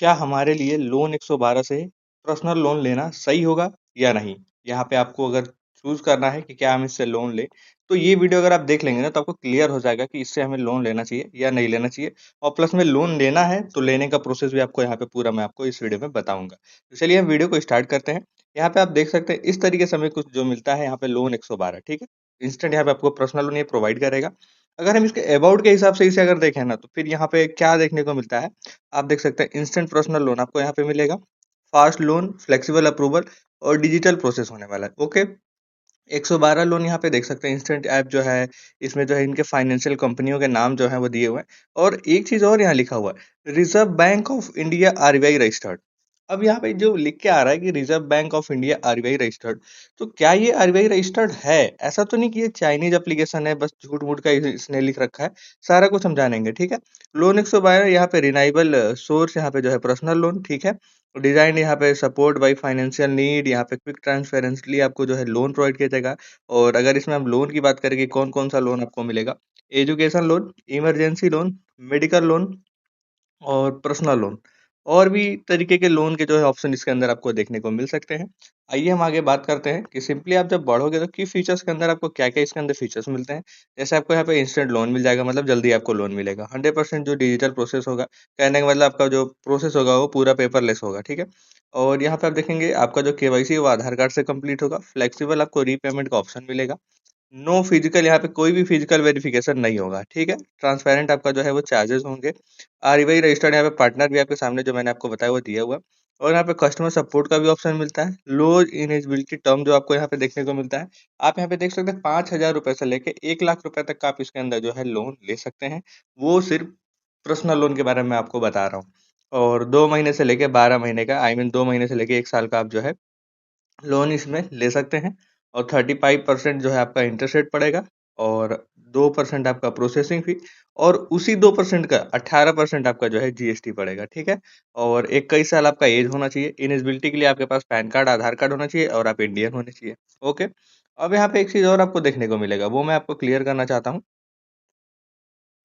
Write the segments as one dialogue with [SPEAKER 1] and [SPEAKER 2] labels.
[SPEAKER 1] क्या हमारे लिए लोन 112 से पर्सनल लोन लेना सही होगा या नहीं? यहाँ पे आपको अगर चूज़ करना है कि क्या हम इससे लोन लें, तो ये वीडियो अगर आप देख लेंगे ना तो आपको क्लियर हो जाएगा कि इससे हमें लोन लेना चाहिए या नहीं लेना चाहिए और प्लस में लोन लेना है तो लेने का प्रोसेस भी आपको यहाँ पे पूरा मैं आपको इस वीडियो में बताऊँगा। तो चलिए हम वीडियो को स्टार्ट करते हैं। यहाँ पे आप देख सकते हैं इस तरीके से हमें कुछ जो मिलता है यहाँ पे लोन 112 ठीक है? इंस्टेंट यहाँ पे आपको पर्सनल लोन ये प्रोवाइड करेगा। अगर हम इसके अबाउट के हिसाब से इसे अगर देखें ना तो फिर यहाँ पे क्या देखने को मिलता है आप देख सकते हैं इंस्टेंट पर्सनल लोन आपको यहाँ पे मिलेगा, फास्ट लोन, फ्लेक्सिबल अप्रूवल और डिजिटल प्रोसेस होने वाला है। ओके, 112 लोन यहाँ पे देख सकते हैं इंस्टेंट ऐप जो है, इसमें जो है इनके फाइनेंशियल कंपनियों के नाम जो है वो दिए हुए हैं और एक चीज़ और यहाँ लिखा हुआ है, reserve bank of India RBI registered. अब यहाँ पे जो लिख के आ रहा है कि reserve bank of India RBI registered, तो क्या ये आरबीआई रजिस्टर्ड है? ऐसा तो नहीं कि ये चाइनीज़ एप्लीकेशन है, बस झूठ-मूठ का इसने लिख रखा है। सारा कुछ हम जानेंगे, ठीक है? लोन 112 यहाँ पे रिलायबल सोर्स यहाँ पे जो है पर्सनल लोन, ठीक है? डिजाइन यहाँ पे सपोर्ट बाय फाइनेंशियल नीड, यहाँ पे क्विक ट्रांसपेरेंटली आपको जो है लोन प्रोवाइड किया जाएगा। और अगर इसमें हम लोन की बात करें कि कौन कौन सा लोन आपको मिलेगा, education loan, emergency loan, medical loan और पर्सनल लोन और भी तरीके के लोन के जो है ऑप्शन इसके अंदर आपको देखने को मिल सकते हैं। आइए हम आगे बात करते हैं कि सिंपली आप जब बढ़ोगे तो की फीचर्स के अंदर आपको क्या-क्या इसके अंदर फीचर्स मिलते हैं। जैसे आपको यहाँ पे इंस्टेंट लोन मिल जाएगा, मतलब जल्दी आपको लोन मिलेगा। 100% जो डिजिटल प्रोसेस होगा, कहने का मतलब आपका जो प्रोसेस होगा वो पूरा पेपरलेस होगा, ठीक है? और यहाँ पे आप देखेंगे आपका जो केवाईसी है वो आधार कार्ड से कंप्लीट होगा। फ्लेक्सिबल आपको रीपेमेंट का ऑप्शन मिलेगा। नो फिजिकल यहाँ पे कोई भी फिजिकल वेरिफिकेशन नहीं होगा, ठीक है? ट्रांसपेरेंट आपका जो है वो चार्जेस होंगे। आरबीआई रजिस्टर्ड यहाँ पे पार्टनर भी आपके सामने जो मैंने आपको बताया वो दिया हुआ है और यहाँ पे कस्टमर सपोर्ट का भी ऑप्शन मिलता है। लो इनेजिबिलिटी टर्म जो आपको यहाँ पे देखने को मिलता है। आप यहाँ पे देख सकते हैं 5,000 रुपए से लेके 1 लाख रुपए तक का आप इसके अंदर जो है लोन ले सकते हैं। वो सिर्फ पर्सनल लोन के बारे में आपको बता रहा हूँ। और 2 महीने से लेके 12 महीने का, आई मीन 2 महीने से लेके 1 साल का आप जो है लोन इसमें ले सकते हैं और 35% जो है आपका इंटरेस्ट रेट पड़ेगा और 2% आपका प्रोसेसिंग फी और उसी 2% का 18% आपका जो है जीएसटी पड़ेगा, ठीक है? और 21 साल आपका एज होना चाहिए। इलिजिबिलिटी के लिए आपके पास पैन कार्ड, आधार कार्ड होना चाहिए और आप इंडियन होने चाहिए। ओके, अब यहाँ पे एक चीज़ और आपको देखने को मिलेगा, वो मैं आपको क्लियर करना चाहता हूँ।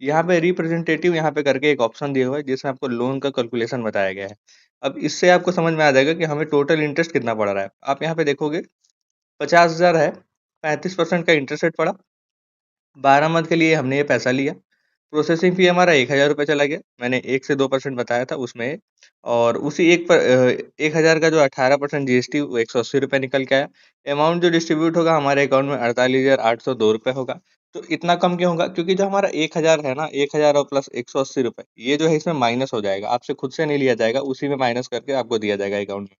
[SPEAKER 1] यहाँ पे रिप्रेजेंटेटिव यहाँ पे करके एक ऑप्शन दिया हुआ है जिसमें आपको लोन का कैलकुलेशन बताया गया है। अब इससे आपको समझ में आ जाएगा कि हमें टोटल इंटरेस्ट कितना पड़ रहा है। आप यहाँ पे देखोगे 50,000 है, 35% का इंटरेस्ट रेट पड़ा, 12 मंथ के लिए हमने ये पैसा लिया। प्रोसेसिंग फ़ी हमारा ₹1000 चला गया, मैंने 1 से 2% बताया था उसमें और उसी 1000 का जो 18% जीएसटी वो ₹180 निकल के आया। अमाउंट जो डिस्ट्रीब्यूट होगा हमारे अकाउंट में ₹48,802 होगा। तो इतना कम क्यों होगा? क्योंकि जो हमारा 1000 है ना, 1000 और प्लस ₹180 ये जो है इसमें माइनस हो जाएगा, आपसे खुद से नहीं लिया जाएगा, उसी में माइनस करके आपको दिया जाएगा अकाउंट में।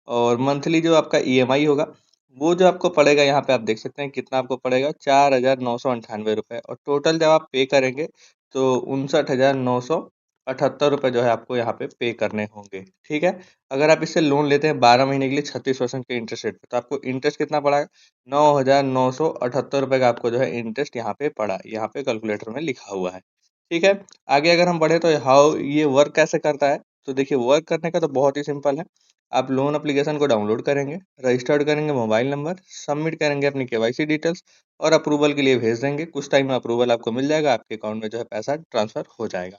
[SPEAKER 1] और मंथली जो आपका ईएमआई होगा, वो जो आपको पड़ेगा यहाँ पे आप देख सकते हैं कितना आपको पड़ेगा ₹4,998 और टोटल जब आप पे करेंगे तो ₹59,978 जो है आपको यहाँ पे पे करने होंगे, ठीक है? अगर आप इससे लोन लेते हैं 12 महीने के लिए 36% के इंटरेस्ट रेट पे, तो आपको इंटरेस्ट कितना पड़ा? ₹9,978 का आपको जो है इंटरेस्ट यहाँ पे पड़ा, यहाँ पे कैलकुलेटर में लिखा हुआ है, ठीक है? आगे अगर हम बढ़े तो हाउ ये वर्क कैसे करता है? तो देखिए वर्क करने का तो बहुत ही सिंपल है। आप लोन एप्लीकेशन को डाउनलोड करेंगे, रजिस्टर्ड करेंगे मोबाइल नंबर, सबमिट करेंगे अपनी केवाईसी डिटेल्स और अप्रूवल के लिए भेज देंगे। कुछ टाइम में अप्रूवल आपको मिल जाएगा, आपके अकाउंट में जो है पैसा ट्रांसफर हो जाएगा।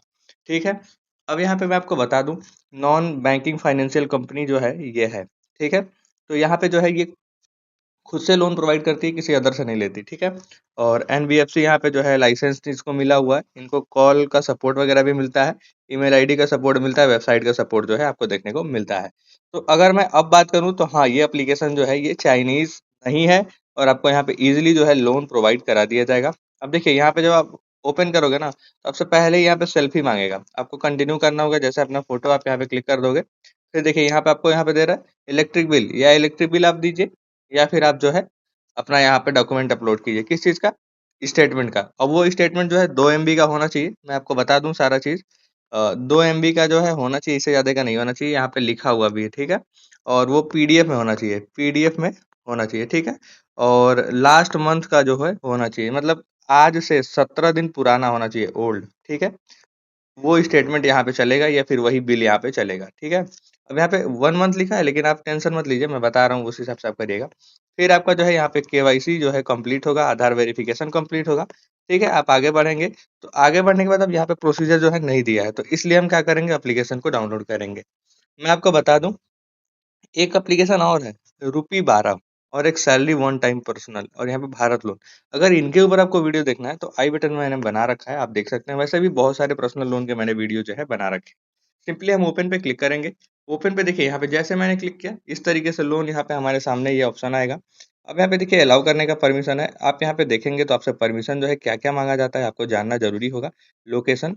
[SPEAKER 1] ठीक है? अब यहाँ पे मैं आपको बता दूं, नॉन बैंकिंग फाइनेंशियल कंपनी जो है ये है। ठीक है? तो यहाँ पे जो है ये खुद से लोन प्रोवाइड करती है, किसी अदर से नहीं लेती, ठीक है? और एनबीएफसी यहाँ पे जो है लाइसेंस इसको मिला हुआ है, इनको कॉल का सपोर्ट वगैरह भी मिलता है, ईमेल आईडी का सपोर्ट मिलता है, वेबसाइट का सपोर्ट जो है आपको देखने को मिलता है। तो अगर मैं अब बात करूँ तो हाँ, ये एप्लीकेशन जो है ये चाइनीज़ नहीं है और आपको यहाँ पे ईज़िली जो है लोन प्रोवाइड करा दिया जाएगा। अब देखिए यहाँ पे जब आप ओपन करोगे ना, तो सबसे पहले यहाँ पे सेल्फी माँगेगा, आपको कंटिन्यू करना होगा, जैसे अपना फ़ोटो आप यहाँ पे क्लिक कर दोगे, फिर देखिए यहाँ पे आपको यहाँ पे दे रहा है इलेक्ट्रिक बिल, या इलेक्ट्रिक बिल आप दीजिए या फिर आप जो है अपना यहाँ पे डॉक्यूमेंट अपलोड कीजिए। किस चीज़ का? स्टेटमेंट का। और वो स्टेटमेंट जो है 2 एमबी का होना चाहिए। मैं आपको बता दूँ सारा चीज़। 2 एमबी का जो है होना चाहिए, इससे ज़्यादा का नहीं होना चाहिए। यहाँ पे लिखा हुआ भी है, ठीक है? और वो पीडीएफ में होना चाहिए, पीडीएफ में होना चाहिए, ठीक है? और लास्ट मंथ का जो है होना चाहिए, मतलब आज से 17 दिन पुराना होना चाहिए, ओल्ड, ठीक है? वो स्टेटमेंट यहाँ पे चलेगा या फिर वही बिल यहाँ पे चलेगा, ठीक है? अब यहाँ पे 1 मंथ लिखा है, लेकिन आप टेंशन मत लीजिए, मैं बता रहा हूँ उस हिसाब से आप करिएगा। फिर आपका जो है यहाँ पे केवाईसी जो है कंप्लीट होगा, आधार वेरिफिकेशन कंप्लीट होगा, ठीक है? आप आगे बढ़ेंगे, तो आगे बढ़ने के बाद अब यहाँ पे प्रोसीजर जो है नहीं दिया है, तो इसलिए हम क्या करेंगे, एप्लीकेशन को डाउनलोड करेंगे। मैं आपको बता दूं, एक एप्लीकेशन और है, रुपी 12, और एक सैलरी वन टाइम पर्सनल, और यहाँ पे भारत लोन। अगर इनके ऊपर आपको वीडियो देखना है तो आई बटन में मैंने बना रखा है, आप देख सकते हैं। वैसे भी बहुत सारे पर्सनल लोन के मैंने वीडियो जो है बना रखे हैं। सिंपली हम ओपन पे क्लिक करेंगे। ओपन पे देखिए, यहाँ पे जैसे मैंने क्लिक किया इस तरीके से लोन यहाँ पे हमारे सामने ये ऑप्शन आएगा। अब यहाँ पे देखिए अलाउ करने का परमिशन है। आप यहाँ पे देखेंगे तो आपसे परमिशन जो है क्या क्या मांगा जाता है आपको जानना जरूरी होगा। Location,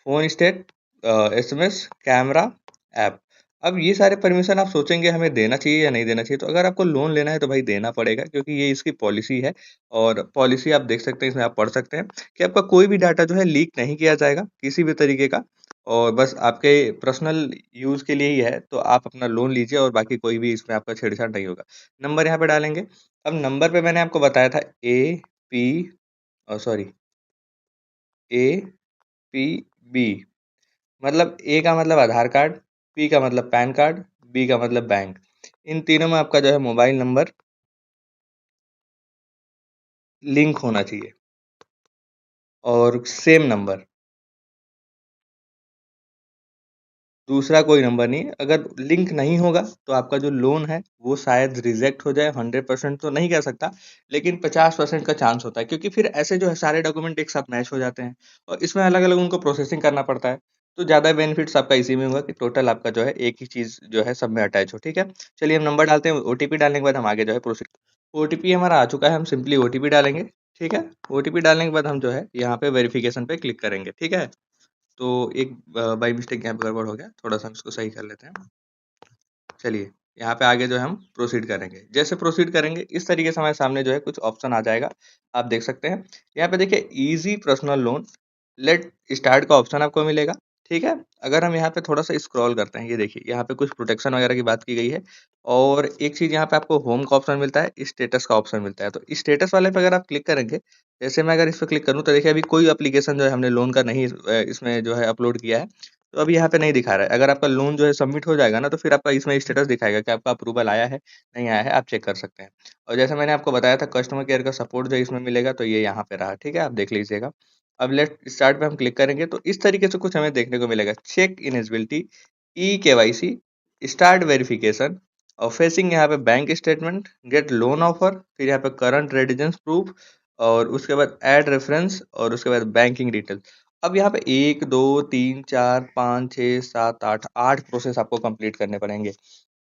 [SPEAKER 1] phone state, SMS, camera, app. अब ये सारे परमिशन आप सोचेंगे हमें देना चाहिए या नहीं देना चाहिए, तो अगर आपको लोन लेना है तो भाई देना पड़ेगा, क्योंकि ये इसकी पॉलिसी है। और पॉलिसी आप देख सकते हैं, इसमें आप पढ़ सकते हैं कि आपका कोई भी डाटा जो है लीक नहीं किया जाएगा किसी भी तरीके का, और बस आपके पर्सनल यूज़ के लिए ही है। तो आप अपना लोन लीजिए और बाकी कोई भी इसमें आपका छेड़छाड़ नहीं होगा। नंबर यहाँ पे डालेंगे। अब नंबर पे मैंने आपको बताया था P sorry A P B, मतलब ए का मतलब आधार कार्ड, पी का मतलब पैन कार्ड, बी का मतलब बैंक। इन तीनों में आपका जो है मोबाइल नंबर लिंक होना चाहिए, और सेम नंबर, दूसरा कोई नंबर नहीं। अगर लिंक नहीं होगा तो आपका जो लोन है वो शायद रिजेक्ट हो जाए। 100% तो नहीं कह सकता, लेकिन 50% का चांस होता है, क्योंकि फिर ऐसे जो है सारे डॉक्यूमेंट एक साथ मैच हो जाते हैं, और इसमें अलग अलग उनको प्रोसेसिंग करना पड़ता है। तो ज़्यादा बेनिफिट्स आपका इसी में होगा कि टोटल आपका जो है एक ही चीज़ जो है सब में अटैच हो। ठीक है, चलिए हम नंबर डालते हैं। ओटीपी डालने के बाद हम आगे जो है प्रोसीड। ओटीपी हमारा आ चुका है, हम सिंपली ओटीपी डालेंगे। ठीक है, ओटीपी डालने के बाद हम जो है यहाँ पे वेरिफिकेशन पे क्लिक करेंगे। ठीक है, तो एक बाई मिस्टेक यहाँ पे गड़बड़ हो गया, थोड़ा सा हम इसको सही कर लेते हैं। चलिए, यहाँ पे आगे जो है हम प्रोसीड करेंगे। जैसे प्रोसीड करेंगे इस तरीके से हमारे सामने जो है कुछ ऑप्शन आ जाएगा, आप देख सकते हैं। यहाँ पे देखिए easy personal loan let start का ऑप्शन आपको मिलेगा। ठीक है, अगर हम यहाँ पे थोड़ा सा स्क्रॉल करते हैं, ये देखिए यहाँ पे कुछ प्रोटेक्शन वगैरह की बात की गई है। और एक चीज यहाँ पे आपको होम का ऑप्शन मिलता है, स्टेटस का ऑप्शन मिलता है। तो स्टेटस वाले पे अगर आप क्लिक करेंगे, जैसे मैं अगर इस पे क्लिक करूँ तो देखिए अभी कोई एप्लीकेशन जो है हमने लोन का नहीं इसमें जो है अपलोड किया है, तो अभी यहाँ पे नहीं दिखा रहा है। अगर आपका लोन जो है सबमिट हो जाएगा ना, तो फिर आपका इसमें स्टेटस दिखाएगा कि आपका अप्रूवल आया है, नहीं आया है, आप चेक कर सकते हैं। और जैसे मैंने आपको बताया था कस्टमर केयर का सपोर्ट जो इसमें मिलेगा, तो ये यहाँ पे रहा। ठीक है, आप देख लीजिएगा। अब लेट स्टार्ट पे हम क्लिक करेंगे तो इस तरीके से कुछ हमें देखने को मिलेगा। Check ineligibility, e KYC, start verification, और फेसिंग यहाँ पे bank statement, get loan offer, फिर यहाँ पे करंट रेजिडेंस प्रूफ, और उसके बाद ऐड रेफरेंस, और उसके बाद बैंकिंग डिटेल। अब यहाँ पे 1 2 3 4 5 6 7 8 8 प्रोसेस आपको कंप्लीट करने पड़ेंगे।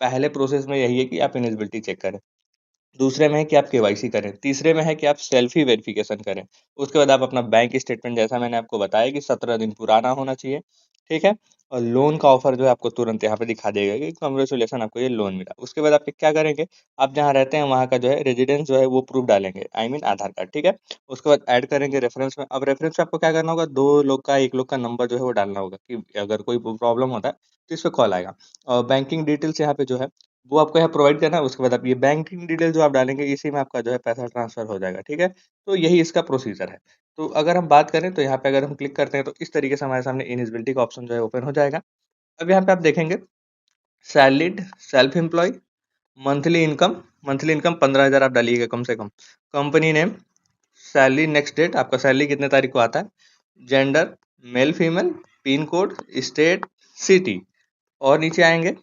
[SPEAKER 1] पहले प्रोसेस में यही है कि आप इलिजिबिलिटी चेक करें, दूसरे में है कि आप केवाईसी करें, तीसरे में है कि आप सेल्फी वेरिफिकेशन करें। उसके बाद आप अपना बैंक स्टेटमेंट, जैसा मैंने आपको बताया कि 17 दिन पुराना होना चाहिए। ठीक है, और लोन का ऑफर जो है आपको तुरंत यहाँ पे दिखा देगा कि कांग्रेचुलेसन आपको ये लोन मिला। उसके बाद आप क्या करेंगे, आप जहाँ रहते हैं वहाँ का जो है रेजिडेंस जो है वो प्रूफ डालेंगे, आई मीन आधार कार्ड। ठीक है, उसके बाद ऐड करेंगे रेफरेंस में। अब रेफरेंस में आपको क्या करना होगा, दो लोग का एक लोग का नंबर जो है वो डालना होगा, कि अगर कोई प्रॉब्लम होता है तो इस पे कॉल आएगा। और बैंकिंग डिटेल्स यहाँ पे जो है वो आपको यहाँ प्रोवाइड करना है। उसके बाद आप ये बैंकिंग डिटेल जो आप डालेंगे इसी में आपका जो है पैसा ट्रांसफर हो जाएगा। ठीक है, तो यही इसका प्रोसीजर है। तो अगर हम बात करें तो यहाँ पे अगर हम क्लिक करते हैं तो इस तरीके से हमारे सामने इनिजिबिलिटी का ऑप्शन जो है ओपन हो जाएगा। अब यहाँ पे आप देखेंगे salaried, self employ, monthly income 15,000 आप डालिएगा कम से कम। Company name, salary next date, आपका सैलरी कितने तारीख को आता है, gender male female, pin code, state, city, और नीचे आएंगे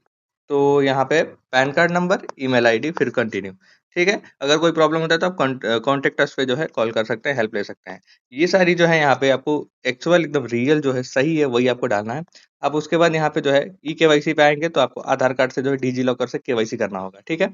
[SPEAKER 1] तो यहाँ पे PAN card number, email ID, फिर कंटिन्यू। ठीक है, अगर कोई प्रॉब्लम होता है तो आप कॉन्टेक्ट अस पे जो है कॉल कर सकते हैं, हेल्प ले सकते हैं। ये सारी जो है यहाँ पे आपको एक्चुअल एकदम रियल जो है सही है वही आपको डालना है। अब उसके बाद यहाँ पे जो है ई केवाईसी पे आएंगे तो आपको आधार कार्ड से जो है डिजी लॉकर से केवाईसी करना होगा। ठीक है,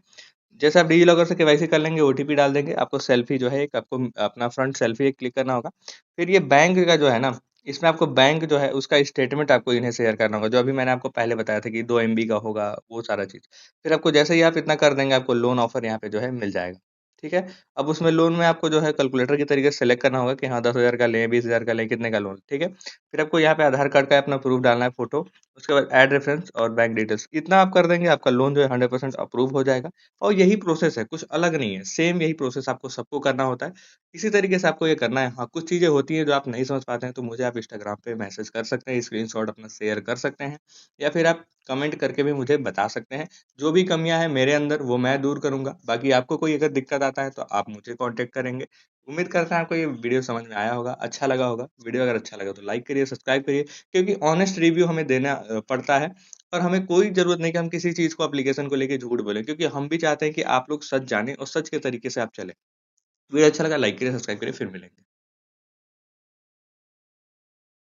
[SPEAKER 1] जैसे आप डिजिलॉकर से केवाईसी कर लेंगे, ओटीपी डाल देंगे, आपको सेल्फी जो है एक आपको अपना फ्रंट सेल्फी एक क्लिक करना होगा। फिर ये बैंक का जो है ना, इसमें आपको बैंक जो है उसका स्टेटमेंट आपको इन्हें शेयर करना होगा, जो अभी मैंने आपको पहले बताया था कि 2 एमबी का होगा वो सारा चीज़। फिर आपको जैसे ही आप इतना कर देंगे आपको लोन ऑफर यहाँ पे जो है मिल जाएगा। ठीक है, अब उसमें लोन में आपको जो है कैलकुलेटर के तरीके से सेलेक्ट करना होगा कि हाँ 10,000 का लें, 20,000 का लें, कितने का लोन। ठीक है, फिर आपको यहाँ पे आधार कार्ड का अपना प्रूफ डालना है, फोटो, उसके बाद ऐड रेफरेंस और बैंक डिटेल्स। इतना आप कर देंगे आपका लोन जो है 100% अप्रूव हो जाएगा। और यही प्रोसेस है, कुछ अलग नहीं है, सेम यही प्रोसेस आपको सबको करना होता है। इसी तरीके से आपको ये करना है। हाँ, कुछ चीज़ें होती हैं जो आप नहीं समझ पाते हैं तो मुझे आप इंस्टाग्राम पे मैसेज कर सकते हैं, स्क्रीनशॉट अपना शेयर कर सकते हैं, या फिर आप कमेंट करके भी मुझे बता सकते हैं। जो भी कमियाँ हैं मेरे अंदर वो मैं दूर करूँगा। बाकी आपको कोई अगर दिक्कत आता है तो आप मुझे कॉन्टैक्ट करेंगे। उम्मीद करते हैं आपको ये वीडियो समझ में आया होगा, अच्छा लगा होगा। वीडियो अगर अच्छा लगा तो लाइक करिए, सब्सक्राइब करिए, क्योंकि ऑनेस्ट रिव्यू हमें देना पड़ता है और हमें कोई ज़रूरत नहीं कि हम किसी चीज़ को एप्लीकेशन को लेके झूठ बोलें, क्योंकि हम भी चाहते हैं कि आप लोग सच जानें और सच के तरीके से आप चलें। वीडियो अच्छा लगा लाइक करिए, सब्सक्राइब करिए, फिर मिलेंगे।